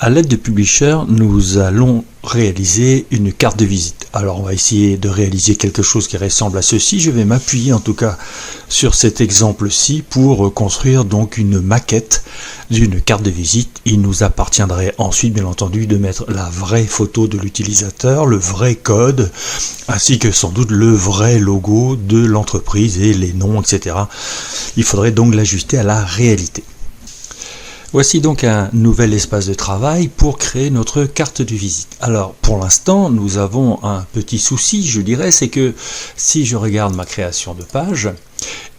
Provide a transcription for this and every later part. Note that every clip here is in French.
À l'aide de Publisher, nous allons réaliser une carte de visite. Alors on va essayer de réaliser quelque chose qui ressemble à ceci. Je vais m'appuyer en tout cas sur cet exemple-ci pour construire donc une maquette d'une carte de visite. Il nous appartiendrait ensuite bien entendu de mettre la vraie photo de l'utilisateur, le vrai code, ainsi que sans doute le vrai logo de l'entreprise et les noms, etc. Il faudrait donc l'ajuster à la réalité. Voici donc un nouvel espace de travail pour créer notre carte de visite. Alors pour l'instant nous avons un petit souci, je dirais, c'est que si je regarde ma création de page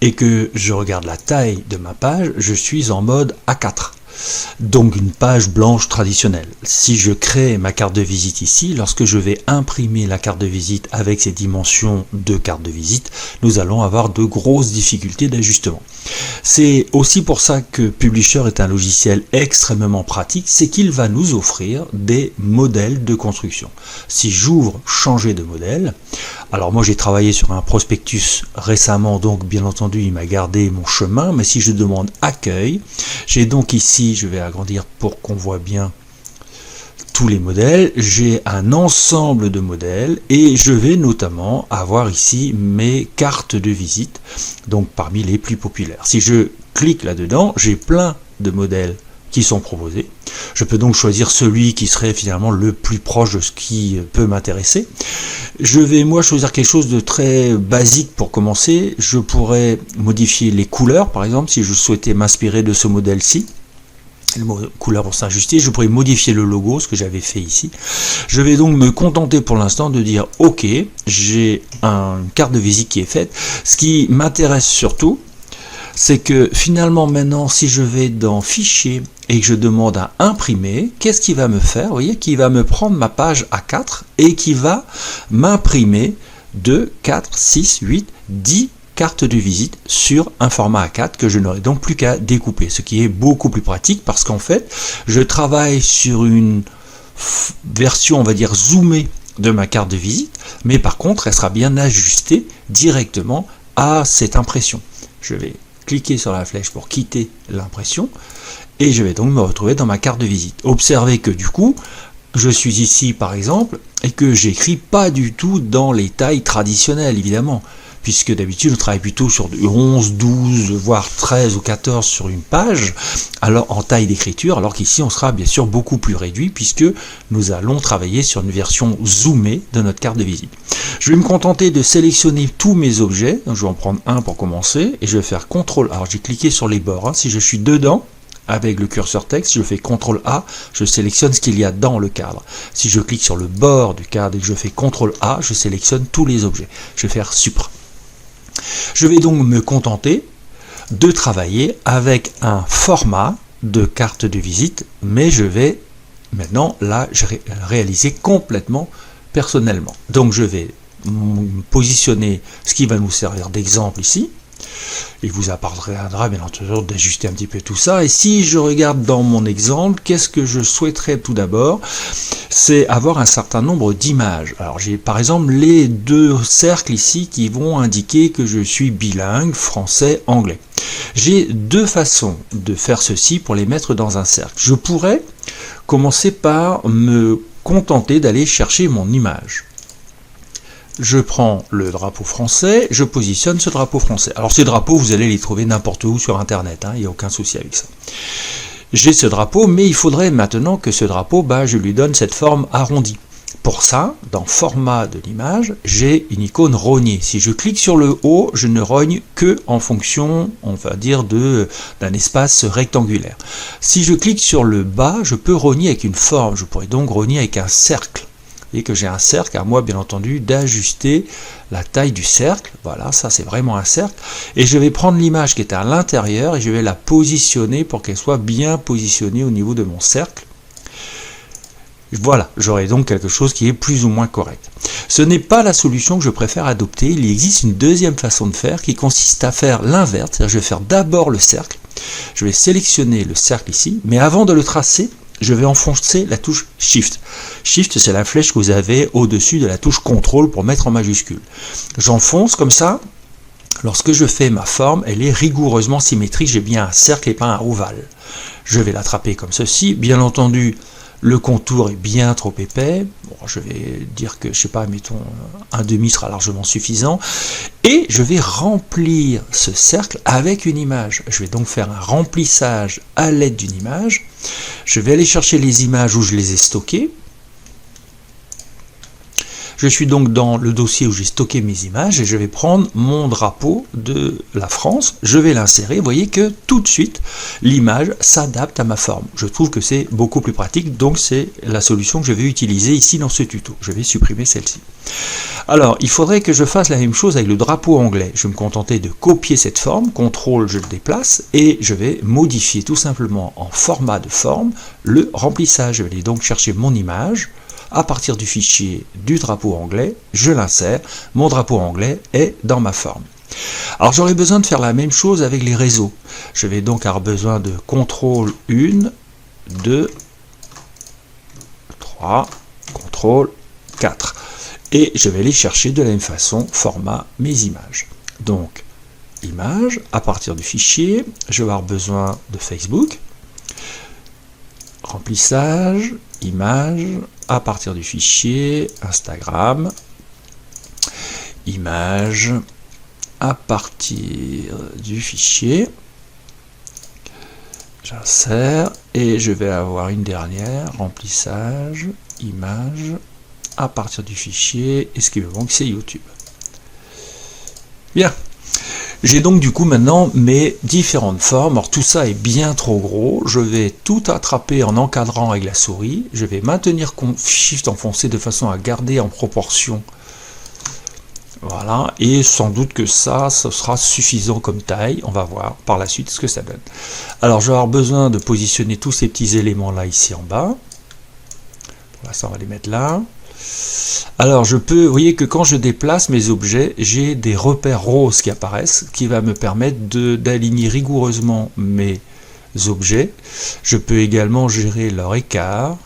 et que je regarde la taille de ma page, je suis en mode A4. Donc une page blanche traditionnelle. Si je crée ma carte de visite ici, lorsque je vais imprimer la carte de visite avec ses dimensions de carte de visite, nous allons avoir de grosses difficultés d'ajustement. C'est aussi pour ça que Publisher est un logiciel extrêmement pratique, c'est qu'il va nous offrir des modèles de construction. Si j'ouvre changer de modèle, alors moi j'ai travaillé sur un prospectus récemment, donc bien entendu il m'a gardé mon chemin, mais si je demande accueil, j'ai donc ici, je vais agrandir pour qu'on voit bien tous les modèles, j'ai un ensemble de modèles et je vais notamment avoir ici mes cartes de visite, donc parmi les plus populaires. Si je clique là-dedans, j'ai plein de modèles qui sont proposés. Je peux donc choisir celui qui serait finalement le plus proche de ce qui peut m'intéresser. Je vais moi choisir quelque chose de très basique pour commencer. Je pourrais modifier les couleurs, par exemple, si je souhaitais m'inspirer de ce modèle-ci. Le mot couleur pour s'ajuster, je pourrais modifier le logo, ce que j'avais fait ici. Je vais donc me contenter pour l'instant de dire ok, j'ai une carte de visite qui est faite. Ce qui m'intéresse surtout, c'est que finalement maintenant si je vais dans fichier et que je demande à imprimer, qu'est-ce qu'il va me faire? Vous voyez qu'il va me prendre ma page A4 et qui va m'imprimer 2, 4, 6, 8, 10 carte de visite sur un format A4 que je n'aurai donc plus qu'à découper, ce qui est beaucoup plus pratique parce qu'en fait je travaille sur une version on va dire zoomée de ma carte de visite, mais par contre elle sera bien ajustée directement à cette impression. Je vais cliquer sur la flèche pour quitter l'impression et je vais donc me retrouver dans ma carte de visite. Observez que du coup je suis ici par exemple et que j'écris pas du tout dans les tailles traditionnelles évidemment, puisque d'habitude on travaille plutôt sur du 11, 12, voire 13 ou 14 sur une page, alors en taille d'écriture, alors qu'ici on sera bien sûr beaucoup plus réduit, puisque nous allons travailler sur une version zoomée de notre carte de visite. Je vais me contenter de sélectionner tous mes objets, donc je vais en prendre un pour commencer, et je vais faire CTRL, alors j'ai cliqué sur les bords, si je suis dedans, avec le curseur texte, je fais CTRL A, je sélectionne ce qu'il y a dans le cadre. Si je clique sur le bord du cadre et que je fais CTRL A, je sélectionne tous les objets. Je vais faire Supr. Je vais donc me contenter de travailler avec un format de carte de visite, mais je vais maintenant la réaliser complètement personnellement. Donc je vais positionner ce qui va nous servir d'exemple ici. Il vous appartiendra bien entendu d'ajuster un petit peu tout ça. Et si je regarde dans mon exemple, qu'est-ce que je souhaiterais tout d'abord? C'est avoir un certain nombre d'images. Alors j'ai par exemple les deux cercles ici qui vont indiquer que je suis bilingue, français-anglais. J'ai deux façons de faire ceci pour les mettre dans un cercle. Je pourrais commencer par me contenter d'aller chercher mon image. Je prends le drapeau français, je positionne ce drapeau français. Alors ces drapeaux, vous allez les trouver n'importe où sur internet, il n'y a aucun souci avec ça. J'ai ce drapeau, mais il faudrait maintenant que ce drapeau, je lui donne cette forme arrondie. Pour ça, dans format de l'image, j'ai une icône rognée. Si je clique sur le haut, je ne rogne que en fonction, on va dire, d'un espace rectangulaire. Si je clique sur le bas, je peux rogner avec une forme. Je pourrais donc rogner avec un cercle. Et que j'ai un cercle, à moi bien entendu d'ajuster la taille du cercle, voilà, ça c'est vraiment un cercle, et je vais prendre l'image qui est à l'intérieur et je vais la positionner pour qu'elle soit bien positionnée au niveau de mon cercle. Voilà, j'aurai donc quelque chose qui est plus ou moins correct. Ce n'est pas la solution que je préfère adopter, il existe une deuxième façon de faire qui consiste à faire l'inverse, c'est-à-dire je vais faire d'abord le cercle, je vais sélectionner le cercle ici, mais avant de le tracer, je vais enfoncer la touche Shift. Shift, c'est la flèche que vous avez au-dessus de la touche CTRL pour mettre en majuscule. J'enfonce comme ça. Lorsque je fais ma forme, elle est rigoureusement symétrique. J'ai bien un cercle et pas un ovale. Je vais l'attraper comme ceci. Bien entendu, Le contour est bien trop épais. Bon, je vais dire que, je sais pas, mettons, un demi sera largement suffisant. Et je vais remplir ce cercle avec une image. Je vais donc faire un remplissage à l'aide d'une image. Je vais aller chercher les images où je les ai stockées. Je suis donc dans le dossier où j'ai stocké mes images et je vais prendre mon drapeau de la France, je vais l'insérer. Vous voyez que tout de suite, l'image s'adapte à ma forme. Je trouve que c'est beaucoup plus pratique, donc c'est la solution que je vais utiliser ici dans ce tuto. Je vais supprimer celle-ci. Alors, il faudrait que je fasse la même chose avec le drapeau anglais. Je vais me contenter de copier cette forme, CTRL, je le déplace, et je vais modifier tout simplement en format de forme le remplissage. Je vais aller donc chercher mon image. À partir du fichier du drapeau anglais, je l'insère, mon drapeau anglais est dans ma forme. Alors j'aurai besoin de faire la même chose avec les réseaux. Je vais donc avoir besoin de CTRL 1, 2, 3, CTRL 4. Et je vais aller chercher de la même façon, format, mes images. Donc, images, à partir du fichier, je vais avoir besoin de Facebook, remplissage, image, à partir du fichier, Instagram, image, à partir du fichier, j'insère, et je vais avoir une dernière, remplissage, image, à partir du fichier, et ce qui me manque c'est YouTube. Bien. J'ai donc du coup maintenant mes différentes formes. Alors tout ça est bien trop gros. Je vais tout attraper en encadrant avec la souris. Je vais maintenir Shift enfoncé de façon à garder en proportion. Voilà. Et sans doute que ça, ce sera suffisant comme taille. On va voir par la suite ce que ça donne. Alors je vais avoir besoin de positionner tous ces petits éléments là ici en bas. Pour l'instant on va les mettre là. Alors je peux, vous voyez que quand je déplace mes objets, j'ai des repères roses qui apparaissent, qui va me permettre d'aligner rigoureusement mes objets. Je peux également gérer leur écart.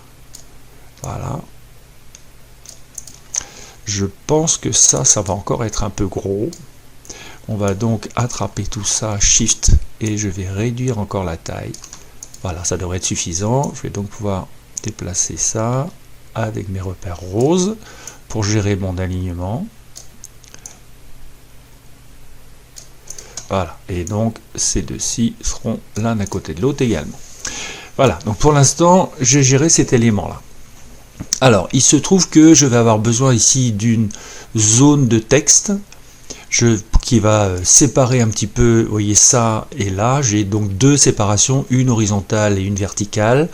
Voilà. Je pense que ça va encore être un peu gros. On va donc attraper tout ça, Shift, et je vais réduire encore la taille. Voilà, ça devrait être suffisant. Je vais donc pouvoir déplacer ça avec mes repères roses pour gérer mon alignement. Voilà, et donc ces deux-ci seront l'un à côté de l'autre également. Voilà, donc pour l'instant, j'ai géré cet élément-là. Alors, il se trouve que je vais avoir besoin ici d'une zone de texte qui va séparer un petit peu, vous voyez ça et là. J'ai donc deux séparations, une horizontale et une verticale.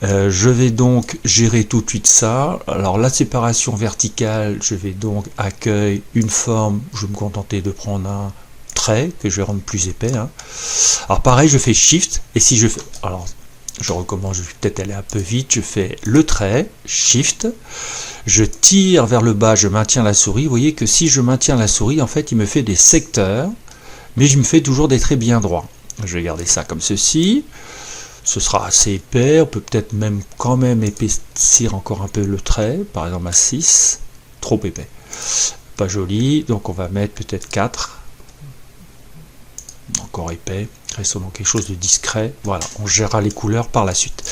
Je vais donc gérer tout de suite ça. Alors la séparation verticale, je vais donc accueillir une forme, je vais me contenter de prendre un trait que je vais rendre plus épais. Hein. Alors pareil, je fais Shift, et si je fais... Alors je recommence, je vais peut-être aller un peu vite, je fais le trait, Shift, je tire vers le bas, je maintiens la souris. Vous voyez que si je maintiens la souris, en fait il me fait des secteurs, mais je me fais toujours des traits bien droits. Je vais garder ça comme ceci. Ce sera assez épais, on peut peut-être même quand même épaissir encore un peu le trait, par exemple à 6, trop épais. Pas joli, donc on va mettre peut-être 4, encore épais, restons dans quelque chose de discret. Voilà, on gérera les couleurs par la suite.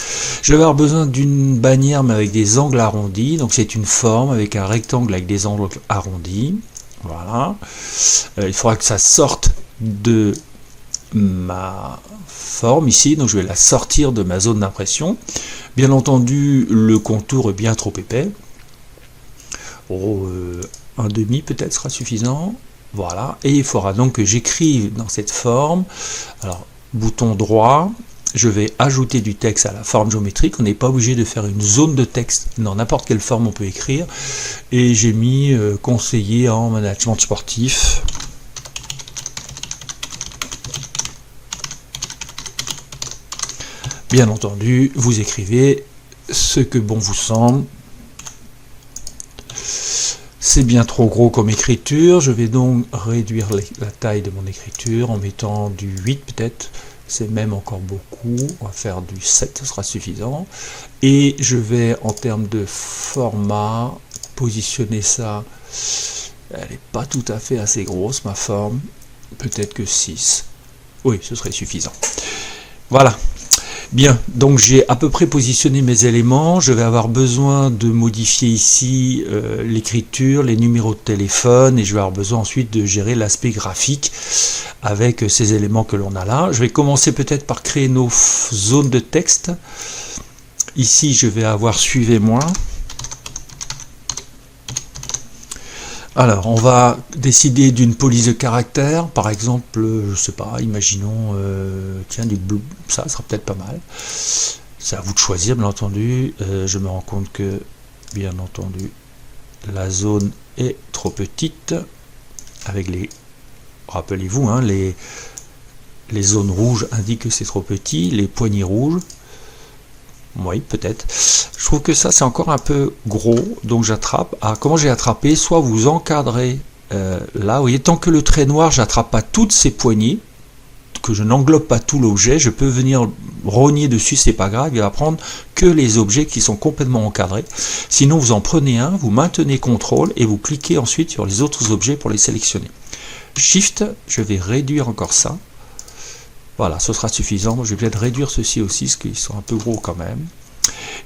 Je vais avoir besoin d'une bannière mais avec des angles arrondis, donc c'est une forme avec un rectangle avec des angles arrondis. Voilà, il faudra que ça sorte de ma forme ici, donc je vais la sortir de ma zone d'impression. Bien entendu, le contour est bien trop épais. Un demi peut-être sera suffisant. Voilà, et il faudra donc que j'écrive dans cette forme. Alors, bouton droit, je vais ajouter du texte à la forme géométrique. On n'est pas obligé de faire une zone de texte dans n'importe quelle forme on peut écrire. Et j'ai mis conseiller en management sportif. Bien entendu, vous écrivez ce que bon vous semble. C'est bien trop gros comme écriture. Je vais donc réduire la taille de mon écriture en mettant du 8 peut-être. C'est même encore beaucoup. On va faire du 7, ce sera suffisant. Et je vais, en termes de format, positionner ça. Elle n'est pas tout à fait assez grosse, ma forme. Peut-être que 6. Oui, ce serait suffisant. Voilà. Bien, donc j'ai à peu près positionné mes éléments. Je vais avoir besoin de modifier ici l'écriture, les numéros de téléphone, et je vais avoir besoin ensuite de gérer l'aspect graphique avec ces éléments que l'on a là. Je vais commencer peut-être par créer nos zones de texte. Ici, je vais avoir suivez-moi. Alors, on va décider d'une police de caractère, par exemple, je sais pas, imaginons, tiens, du bleu, ça sera peut-être pas mal. C'est à vous de choisir, bien entendu. Je me rends compte que, bien entendu, la zone est trop petite, avec les, rappelez-vous, hein, les zones rouges indiquent que c'est trop petit, les poignées rouges. Oui, peut-être. Je trouve que ça, c'est encore un peu gros, donc j'attrape. Ah, comment j'ai attrapé? Soit vous encadrez là, vous voyez, tant que le trait noir, j'attrape pas toutes ces poignées, que je n'englobe pas tout l'objet, je peux venir rogner dessus, c'est pas grave, il va prendre que les objets qui sont complètement encadrés. Sinon, vous en prenez un, vous maintenez CTRL et vous cliquez ensuite sur les autres objets pour les sélectionner. Shift, je vais réduire encore ça. Voilà, ce sera suffisant. Je vais peut-être réduire ceci aussi, parce qu'ils sont un peu gros quand même.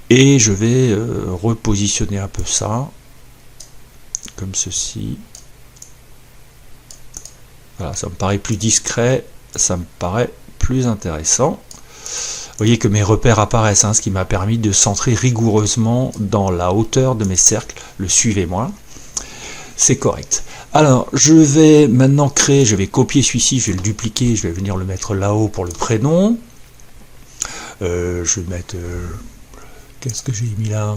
Et je vais repositionner un peu ça, comme ceci. Voilà, ça me paraît plus discret, ça me paraît plus intéressant. Vous voyez que mes repères apparaissent, hein, ce qui m'a permis de centrer rigoureusement dans la hauteur de mes cercles. Le suivez-moi. C'est correct. Alors, je vais maintenant créer, je vais copier celui-ci, je vais le dupliquer, je vais venir le mettre là-haut pour le prénom. Je vais mettre... qu'est-ce que j'ai mis là?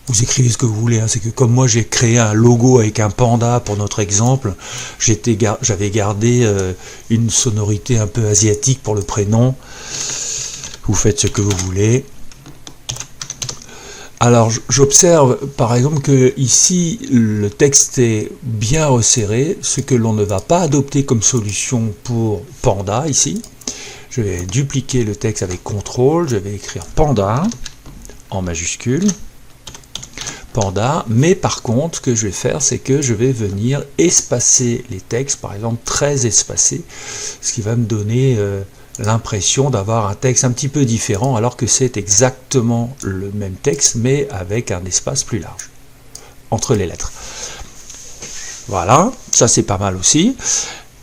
Vous écrivez ce que vous voulez, hein. C'est que comme moi j'ai créé un logo avec un panda pour notre exemple, j'avais gardé une sonorité un peu asiatique pour le prénom. Vous faites ce que vous voulez. Alors j'observe par exemple que ici le texte est bien resserré, ce que l'on ne va pas adopter comme solution pour panda ici. Je vais dupliquer le texte avec CTRL, je vais écrire panda en majuscule, panda, mais par contre ce que je vais faire c'est que je vais venir espacer les textes, par exemple très espacés, ce qui va me donner l'impression d'avoir un texte un petit peu différent alors que c'est exactement le même texte mais avec un espace plus large entre les lettres. Voilà, ça c'est pas mal aussi.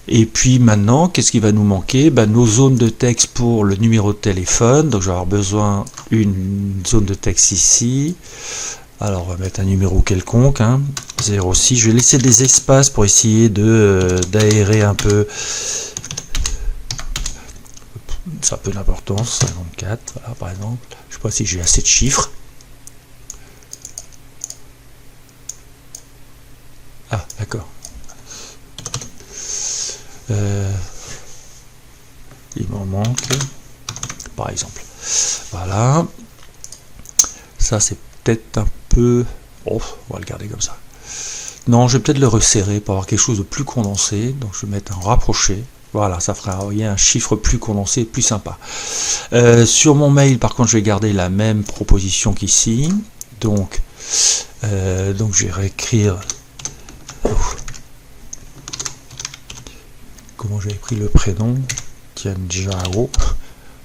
Et puis maintenant, qu'est-ce qui va nous manquer? Nos zones de texte pour le numéro de téléphone. Donc je vais avoir besoin d'une zone de texte ici. Alors on va mettre un numéro quelconque, hein, 06. Je vais laisser des espaces pour essayer d'aérer un peu. Ça a peu d'importance, 54, voilà, par exemple. Je ne sais pas si j'ai assez de chiffres. Ah, d'accord. Il m'en manque, par exemple. Voilà. Ça, c'est peut-être un peu... Oh, on va le garder comme ça. Non, je vais peut-être le resserrer pour avoir quelque chose de plus condensé. Donc, je vais mettre un rapproché. Voilà, ça fera un chiffre plus condensé, plus sympa. Sur mon mail, par contre, je vais garder la même proposition qu'ici. Donc je vais réécrire... Comment j'ai écrit le prénom? Tianjao.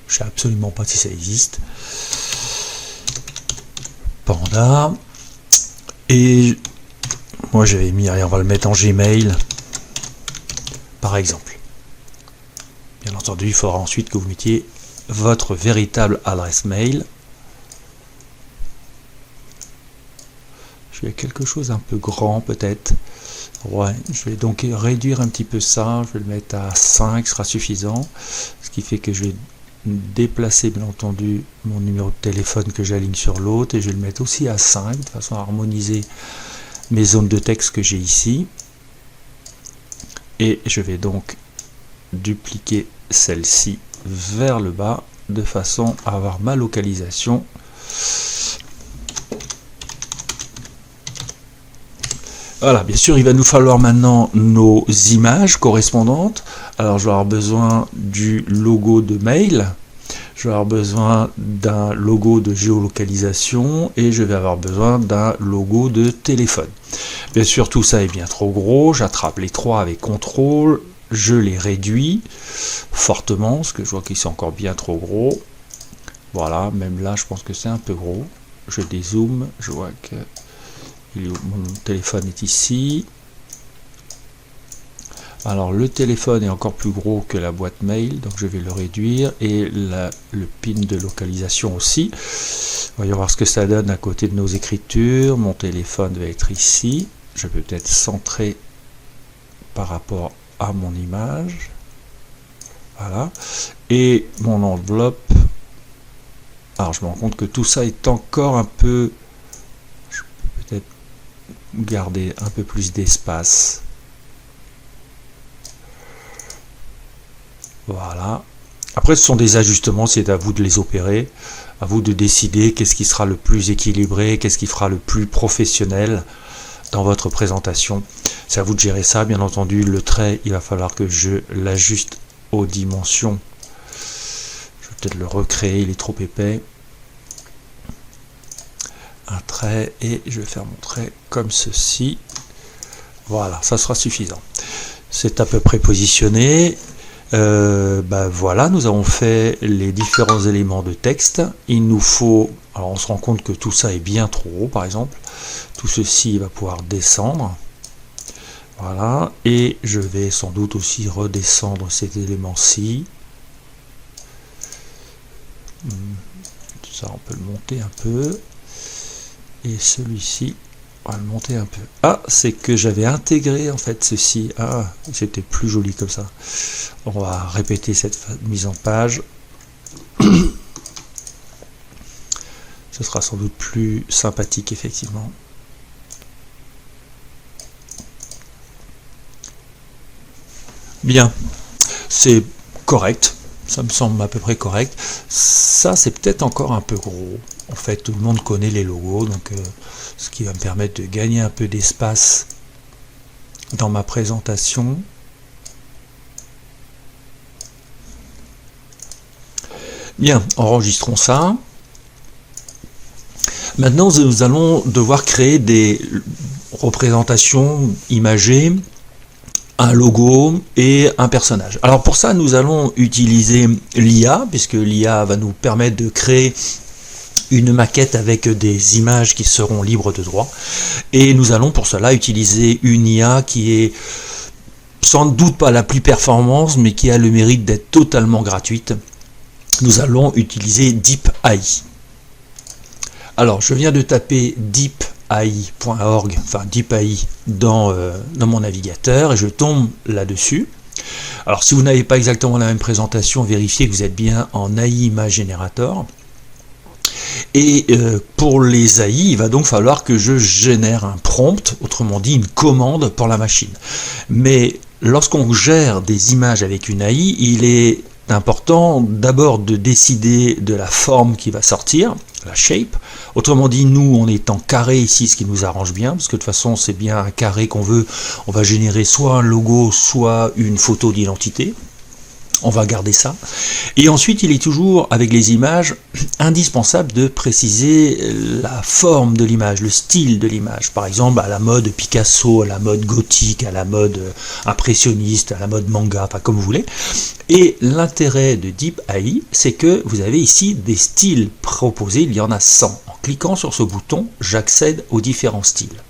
Je ne sais absolument pas si ça existe. Panda. Et moi, j'avais mis... Allez, on va le mettre en Gmail. Par exemple. Bien entendu, il faudra ensuite que vous mettiez votre véritable adresse mail. Je vais quelque chose un peu grand peut-être. Ouais, je vais donc réduire un petit peu ça. Je vais le mettre à 5, ce sera suffisant. Ce qui fait que je vais déplacer bien entendu mon numéro de téléphone que j'aligne sur l'autre. Et je vais le mettre aussi à 5 de façon à harmoniser mes zones de texte que j'ai ici. Et je vais donc dupliquer celle-ci vers le bas de façon à avoir ma localisation. Voilà, bien sûr, il va nous falloir maintenant nos images correspondantes. Alors, je vais avoir besoin du logo de mail, je vais avoir besoin d'un logo de géolocalisation et je vais avoir besoin d'un logo de téléphone. Bien sûr, tout ça est bien trop gros. J'attrape les trois avec CTRL, je les réduis fortement parce que je vois qu'ils sont encore bien trop gros. Voilà, même là je pense que c'est un peu gros. Je dézoome, je vois que mon téléphone est ici. Alors le téléphone est encore plus gros que la boîte mail, donc je vais le réduire, et le pin de localisation aussi. Voyons voir ce que ça donne à côté de nos écritures. Mon téléphone va être ici. Je peux peut-être centrer par rapport à mon image. Voilà. Et mon enveloppe. Alors je me rends compte que tout ça est encore un peu... Je peux peut-être garder un peu plus d'espace. Voilà. Après, ce sont des ajustements, c'est à vous de les opérer, à vous de décider qu'est-ce qui sera le plus équilibré, qu'est-ce qui fera le plus professionnel dans votre présentation. C'est à vous de gérer ça, bien entendu. Le trait, il va falloir que je l'ajuste aux dimensions. Je vais peut-être le recréer, il est trop épais. Un trait, et je vais faire mon trait comme ceci. Voilà, ça sera suffisant. C'est à peu près positionné. Voilà, nous avons fait les différents éléments de texte. Il nous faut, alors on se rend compte que tout ça est bien trop haut, par exemple. Tout ceci va pouvoir descendre. Voilà, et je vais sans doute aussi redescendre cet élément-ci. Ça, on peut le monter un peu. Et celui-ci, on va le monter un peu. Ah, c'est que j'avais intégré en fait ceci. Ah, c'était plus joli comme ça. On va répéter cette mise en page. Ce sera sans doute plus sympathique, effectivement. Bien, c'est correct. Ça me semble à peu près correct. Ça, c'est peut-être encore un peu gros. En fait, tout le monde connaît les logos, donc ce qui va me permettre de gagner un peu d'espace dans ma présentation. Bien, enregistrons ça. Maintenant, nous allons devoir créer des représentations imagées, un logo et un personnage. Alors pour ça, nous allons utiliser l'IA, puisque l'IA va nous permettre de créer une maquette avec des images qui seront libres de droit. Et nous allons pour cela utiliser une IA qui est sans doute pas la plus performante, mais qui a le mérite d'être totalement gratuite. Nous allons utiliser DeepAI. Alors, je viens de taper deepai.org, enfin DeepAI dans mon navigateur, et je tombe là-dessus. Alors, si vous n'avez pas exactement la même présentation, vérifiez que vous êtes bien en AI Image Generator. Et pour les AI, il va donc falloir que je génère un prompt, autrement dit une commande pour la machine. Mais lorsqu'on gère des images avec une AI, il est important d'abord de décider de la forme qui va sortir, la shape. Autrement dit, nous on est en carré ici, ce qui nous arrange bien, parce que de toute façon c'est bien un carré qu'on veut. On va générer soit un logo, soit une photo d'identité. On va garder ça. Et ensuite, il est toujours, avec les images, indispensable de préciser la forme de l'image, le style de l'image. Par exemple, à la mode Picasso, à la mode gothique, à la mode impressionniste, à la mode manga, enfin comme vous voulez. Et l'intérêt de DeepAI, c'est que vous avez ici des styles proposés, il y en a 100. En cliquant sur ce bouton, j'accède aux différents styles.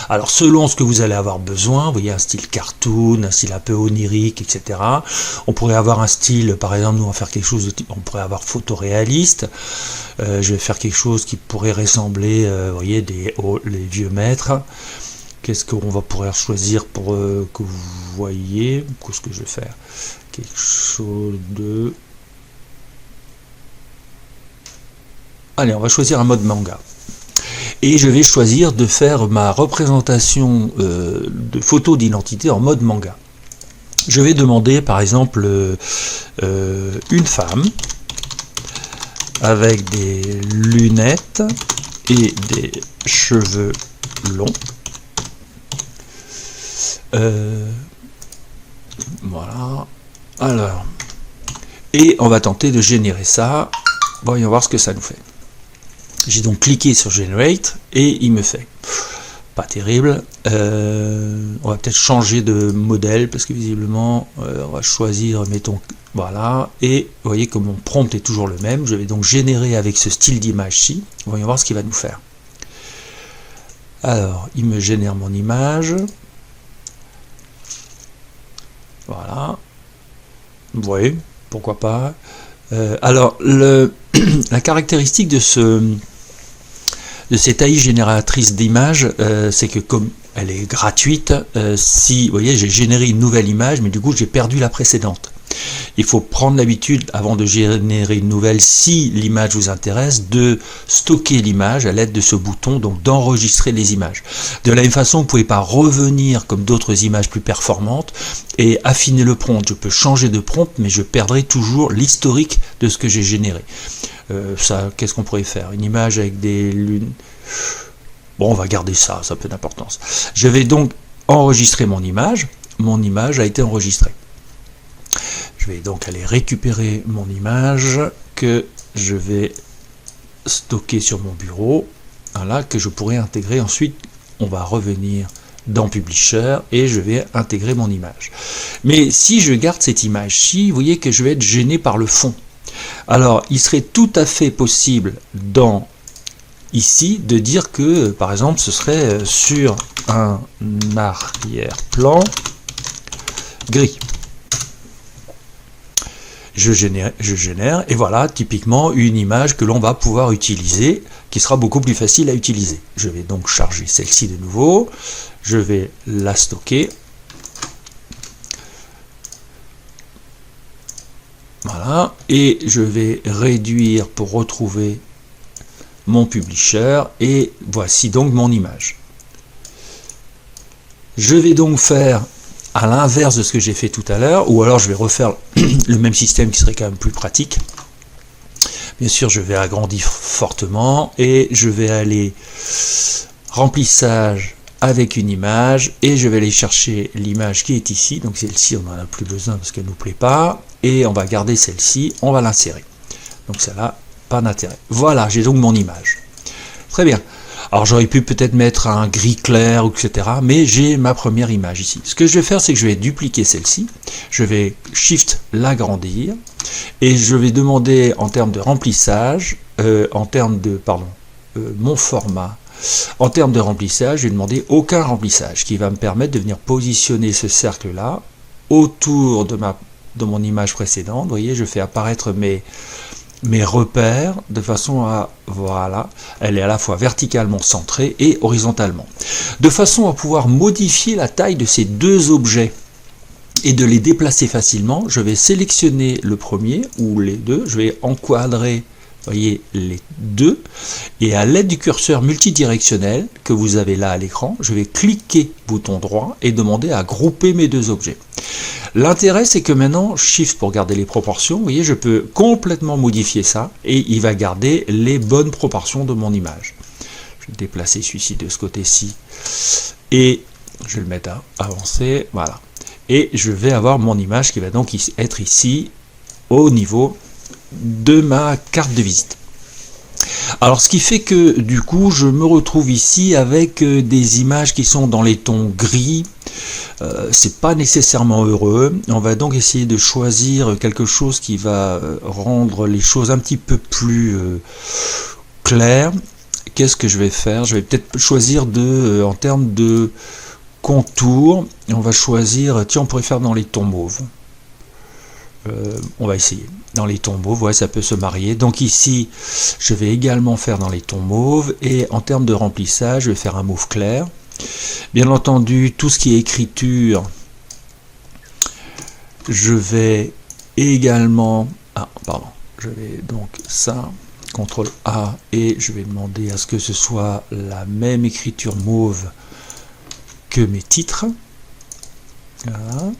Alors selon ce que vous allez avoir besoin, vous voyez un style cartoon, un style un peu onirique, etc. On pourrait avoir un style, par exemple, nous on va faire quelque chose de type, on pourrait avoir photoréaliste. Je vais faire quelque chose qui pourrait ressembler, vous voyez, les vieux maîtres. Qu'est-ce qu'on va pouvoir choisir pour que vous voyez? Qu'est-ce que je vais faire? Quelque chose de... Allez, on va choisir un mode manga. Et je vais choisir de faire ma représentation de photo d'identité en mode manga. Je vais demander par exemple une femme avec des lunettes et des cheveux longs. Voilà. Alors, et on va tenter de générer ça. Voyons voir ce que ça nous fait. J'ai donc cliqué sur Generate et il me fait. Pas terrible. On va peut-être changer de modèle parce que visiblement on va choisir, mettons, Voilà, et vous voyez que mon prompt est toujours le même. Je vais donc générer avec ce style d'image-ci. Voyons voir ce qu'il va nous faire. Alors, il me génère mon image. Voilà. Vous voyez, pourquoi pas. Alors, la caractéristique de cette AI génératrice d'images, c'est que comme elle est gratuite, si, vous voyez, j'ai généré une nouvelle image, mais du coup, j'ai perdu la précédente. Il faut prendre l'habitude, avant de générer une nouvelle, si l'image vous intéresse, de stocker l'image à l'aide de ce bouton, donc d'enregistrer les images. De la même façon, vous ne pouvez pas revenir comme d'autres images plus performantes et affiner le prompt. Je peux changer de prompt, mais je perdrai toujours l'historique de ce que j'ai généré. Ça, qu'est-ce qu'on pourrait faire? Une image avec des lunes... Bon, on va garder ça, ça a peu d'importance. Je vais donc enregistrer mon image. Mon image a été enregistrée. Je vais donc aller récupérer mon image que je vais stocker sur mon bureau. Voilà, que je pourrai intégrer ensuite. On va revenir dans Publisher et je vais intégrer mon image. Mais si je garde cette image-ci, vous voyez que je vais être gêné par le fond. Alors, il serait tout à fait possible ici de dire que, par exemple, ce serait sur un arrière-plan gris. Je génère, et voilà typiquement une image que l'on va pouvoir utiliser, qui sera beaucoup plus facile à utiliser. Je vais donc charger celle-ci de nouveau, je vais la stocker. Voilà, et je vais réduire pour retrouver mon publisher, et voici donc mon image. Je vais donc faire à l'inverse de ce que j'ai fait tout à l'heure, ou alors je vais refaire le même système qui serait quand même plus pratique. Bien sûr, je vais agrandir fortement et je vais aller remplissage avec une image et je vais aller chercher l'image qui est ici. Donc celle-ci, on n'en a plus besoin parce qu'elle ne nous plaît pas, et on va garder celle-ci, on va l'insérer. Donc celle-là, pas d'intérêt. Voilà, j'ai donc mon image. Très bien. Alors j'aurais pu peut-être mettre un gris clair, etc. Mais j'ai ma première image ici. Ce que je vais faire, c'est que je vais dupliquer celle-ci. Je vais Shift l'agrandir. Et je vais demander en termes de remplissage, en termes de, mon format, en termes de remplissage, je vais demander aucun remplissage, qui va me permettre de venir positionner ce cercle-là autour de mon image précédente. Vous voyez, je fais apparaître mes repères de façon à, voilà, elle est à la fois verticalement centrée et horizontalement. De façon à pouvoir modifier la taille de ces deux objets et de les déplacer facilement, je vais sélectionner le premier ou les deux, je vais enquadrer, voyez, les deux, et à l'aide du curseur multidirectionnel que vous avez là à l'écran, je vais cliquer bouton droit et demander à grouper mes deux objets. L'intérêt, c'est que maintenant, Shift pour garder les proportions, vous voyez, je peux complètement modifier ça et il va garder les bonnes proportions de mon image. Je vais déplacer celui-ci de ce côté-ci et je vais le mettre à avancer, voilà. Et je vais avoir mon image qui va donc être ici au niveau de ma carte de visite. Alors ce qui fait que du coup je me retrouve ici avec des images qui sont dans les tons gris. C'est pas nécessairement heureux. On va donc essayer de choisir quelque chose qui va rendre les choses un petit peu plus claires. Qu'est-ce que je vais faire? Je vais peut-être choisir en termes de contour, on va choisir, tiens, on pourrait faire dans les tons mauves. On va essayer. Dans les tons mauves, ouais, ça peut se marier. Donc ici, je vais également faire dans les tons mauves. Et en termes de remplissage, je vais faire un mauve clair. Bien entendu, tout ce qui est écriture, je vais également... Ah, pardon. Je vais donc ça, CTRL A, et je vais demander à ce que ce soit la même écriture mauve que mes titres. Voilà.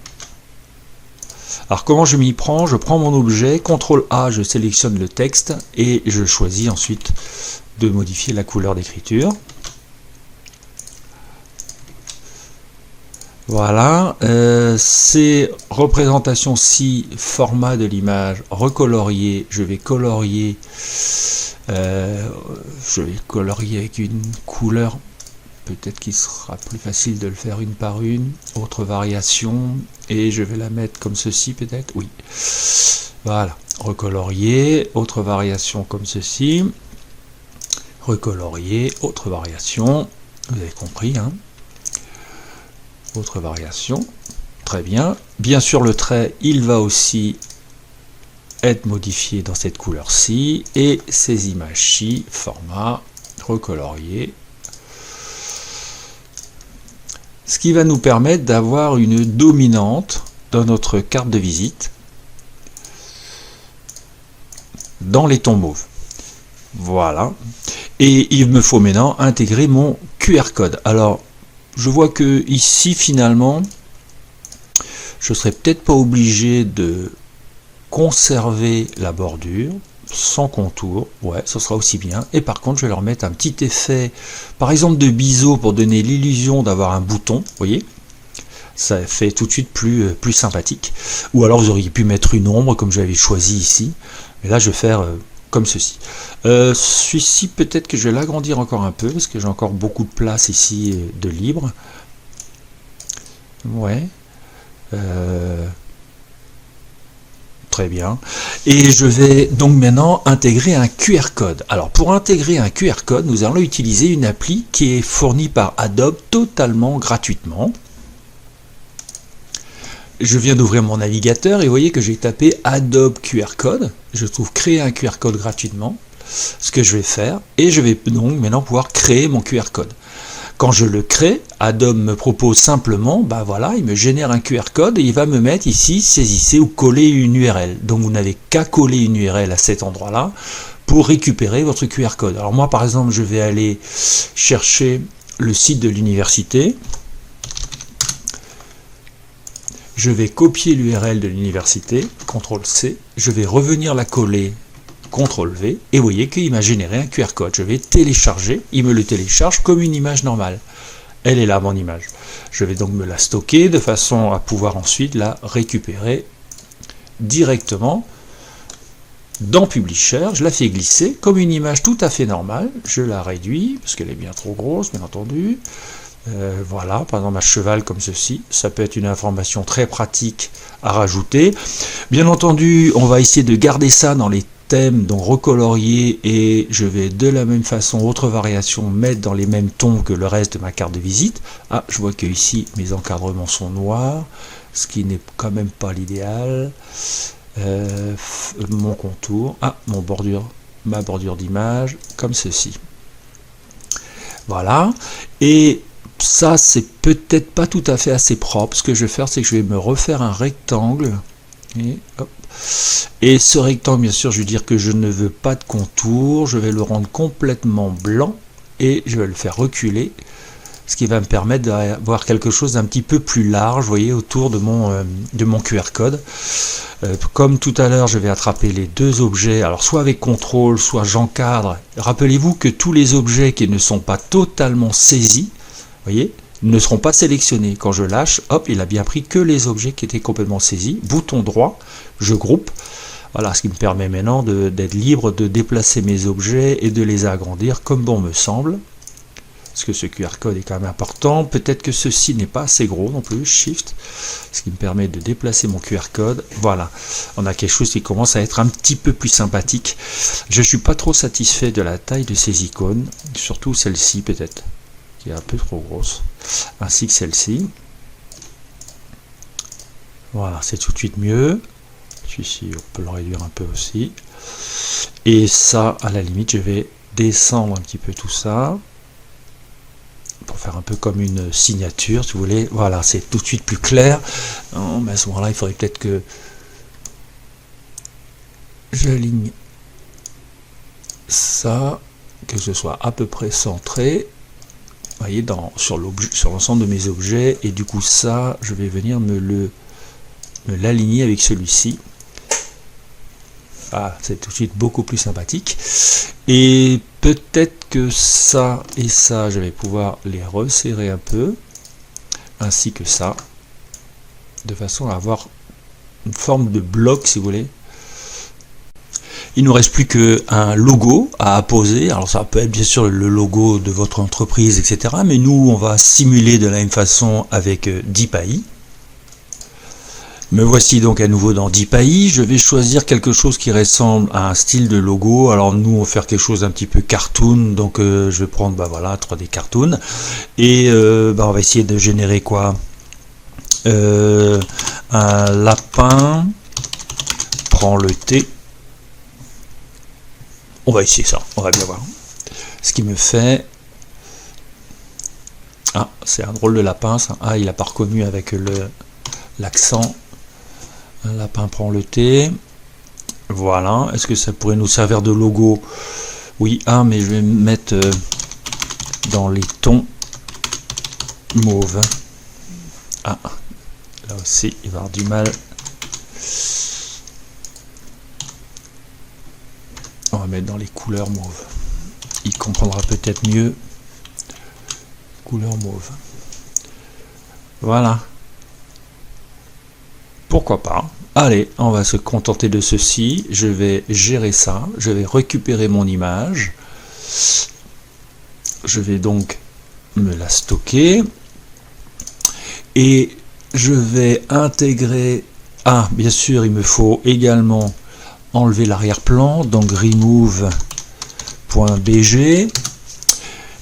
Alors comment je m'y prends? Je prends mon objet, CTRL A, je sélectionne le texte et je choisis ensuite de modifier la couleur d'écriture. Voilà, ces représentations-ci, format de l'image, recolorier, je vais colorier avec une couleur peut-être qu'il sera plus facile de le faire une par une. Autre variation, et je vais la mettre comme ceci peut-être, oui. Voilà, recolorier, autre variation comme ceci. Recolorier, autre variation, vous avez compris, hein. Autre variation, très bien. Bien sûr, le trait, il va aussi être modifié dans cette couleur-ci, et ces images-ci, format, recolorier. Ce qui va nous permettre d'avoir une dominante dans notre carte de visite dans les tons mauves. Voilà. Et il me faut maintenant intégrer mon QR code. Alors, je vois que ici, finalement, je serais peut-être pas obligé de conserver la bordure sans contour. Ouais, ce sera aussi bien. Et par contre, je vais leur mettre un petit effet, par exemple de biseau, pour donner l'illusion d'avoir un bouton. Vous voyez, ça fait tout de suite plus sympathique. Ou alors, vous auriez pu mettre une ombre, comme j'avais choisi ici. Mais là, je vais faire comme ceci. Celui-ci, peut-être que je vais l'agrandir encore un peu, parce que j'ai encore beaucoup de place ici de libre. Ouais. Très bien. Et je vais donc maintenant intégrer un QR code. Alors, pour intégrer un QR code, nous allons utiliser une appli qui est fournie par Adobe totalement gratuitement. Je viens d'ouvrir mon navigateur et vous voyez que j'ai tapé Adobe QR Code. Je trouve créer un QR code gratuitement, ce que je vais faire, et je vais donc maintenant pouvoir créer mon QR code. Quand je le crée, Adobe me propose simplement, ben voilà, il me génère un QR code et il va me mettre ici, saisissez ou coller une URL. Donc vous n'avez qu'à coller une URL à cet endroit-là pour récupérer votre QR code. Alors moi par exemple, je vais aller chercher le site de l'université. Je vais copier l'URL de l'université, CTRL-C, je vais revenir la coller, CTRL-V, et vous voyez qu'il m'a généré un QR code. Je vais télécharger, il me le télécharge comme une image normale. Elle est là, mon image. Je vais donc me la stocker de façon à pouvoir ensuite la récupérer directement dans Publisher. Je la fais glisser comme une image tout à fait normale. Je la réduis, parce qu'elle est bien trop grosse, bien entendu. Voilà, par exemple un cheval comme ceci, ça peut être une information très pratique à rajouter. Bien entendu, on va essayer de garder ça dans les thèmes, donc recolorier, et je vais de la même façon, autre variation, mettre dans les mêmes tons que le reste de ma carte de visite. Ah, je vois que ici mes encadrements sont noirs, ce qui n'est quand même pas l'idéal. Mon contour, ma bordure d'image, comme ceci. Voilà, et ça, c'est peut-être pas tout à fait assez propre. Ce que je vais faire, c'est que je vais me refaire un rectangle. Et, hop. Et ce rectangle, bien sûr, je vais dire que je ne veux pas de contour. Je vais le rendre complètement blanc et je vais le faire reculer. Ce qui va me permettre d'avoir quelque chose d'un petit peu plus large, vous voyez, autour de mon QR code. Comme tout à l'heure, je vais attraper les deux objets, alors soit avec CTRL, soit j'encadre. Rappelez-vous que tous les objets qui ne sont pas totalement saisis, voyez, ne seront pas sélectionnés. Quand je lâche, hop, il a bien pris que les objets qui étaient complètement saisis. Bouton droit, je groupe. Voilà, ce qui me permet maintenant d'être libre de déplacer mes objets et de les agrandir comme bon me semble. Parce que ce QR code est quand même important. Peut-être que ceci n'est pas assez gros non plus. Shift, ce qui me permet de déplacer mon QR code. Voilà, on a quelque chose qui commence à être un petit peu plus sympathique. Je ne suis pas trop satisfait de la taille de ces icônes, surtout celle-ci peut-être, qui est un peu trop grosse, ainsi que celle-ci. Voilà, c'est tout de suite mieux. Celui-ci, on peut le réduire un peu aussi. Et ça, à la limite, je vais descendre un petit peu tout ça, pour faire un peu comme une signature, si vous voulez. Voilà, c'est tout de suite plus clair. Non, mais à ce moment-là, il faudrait peut-être que j'aligne ça, que ce soit à peu près centré. Vous voyez, sur l'ensemble de mes objets, et du coup ça, je vais venir me l'aligner avec celui-ci. Ah, c'est tout de suite beaucoup plus sympathique. Et peut-être que ça et ça, je vais pouvoir les resserrer un peu, ainsi que ça, de façon à avoir une forme de bloc, si vous voulez. Il nous reste plus qu'un logo à apposer. Alors ça peut être bien sûr le logo de votre entreprise, etc. Mais nous, on va simuler de la même façon avec DeepAI. Me voici donc à nouveau dans DeepAI. Je vais choisir quelque chose qui ressemble à un style de logo. Alors nous, on va faire quelque chose d'un petit peu cartoon. Donc je vais prendre, bah voilà, 3D cartoon. Et on va essayer de générer quoi, un lapin prend le thé. On va essayer ça, on va bien voir ce qui me fait. Ah, c'est un drôle de lapin ça. Ah, il n'a pas reconnu avec l'accent. Un lapin prend le thé. Voilà, est-ce que ça pourrait nous servir de logo? Oui, ah, mais je vais me mettre dans les tons mauve. Ah, là aussi, il va avoir du mal. On va mettre dans les couleurs mauve. Il comprendra peut-être mieux. Couleur mauve. Voilà. Pourquoi pas. Allez, on va se contenter de ceci. Je vais gérer ça. Je vais récupérer mon image. Je vais donc me la stocker. Et je vais intégrer... Ah, bien sûr, il me faut également enlever l'arrière-plan, donc remove.bg.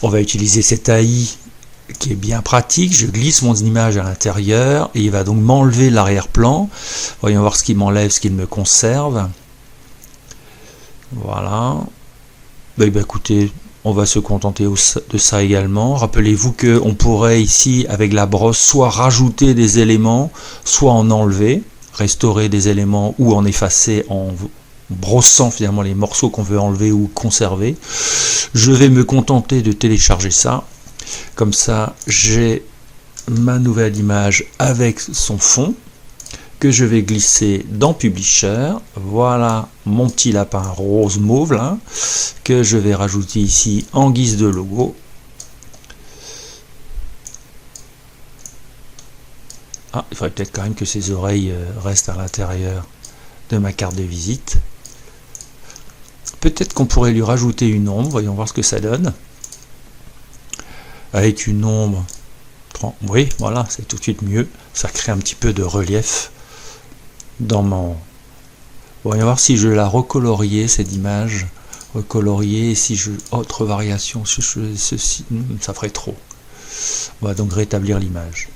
On va utiliser cette AI qui est bien pratique. Je glisse mon image à l'intérieur et il va donc m'enlever l'arrière-plan. Voyons voir ce qu'il m'enlève, ce qu'il me conserve. Voilà. Ben, écoutez, on va se contenter de ça également. Rappelez-vous qu'on pourrait ici, avec la brosse, soit rajouter des éléments, soit en enlever, restaurer des éléments ou en effacer en brossant finalement les morceaux qu'on veut enlever ou conserver. Je vais me contenter de télécharger ça. Comme ça, j'ai ma nouvelle image avec son fond que je vais glisser dans Publisher. Voilà mon petit lapin rose mauve là, que je vais rajouter ici en guise de logo. Ah, il faudrait peut-être quand même que ses oreilles restent à l'intérieur de ma carte de visite. Peut-être qu'on pourrait lui rajouter une ombre, voyons voir ce que ça donne. Avec une ombre, oui, voilà, c'est tout de suite mieux. Ça crée un petit peu de relief dans mon... Voyons voir si je la recolorier, cette image. Recolorier, si je... Autre variation, ceci, ça ferait trop. On va donc rétablir l'image.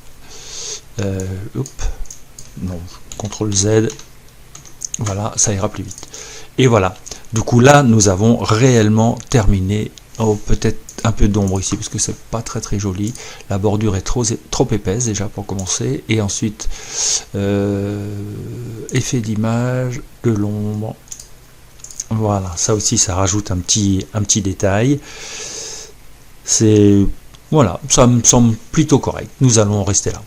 Non, CTRL Z. Voilà, ça ira plus vite. Et voilà. Du coup, là, nous avons réellement terminé. Oh, peut-être un peu d'ombre ici, parce que c'est pas très très joli. La bordure est trop épaisse déjà pour commencer. Et ensuite, effet d'image, de l'ombre. Voilà, ça aussi, ça rajoute un petit détail. C'est... Voilà, ça me semble plutôt correct. Nous allons rester là.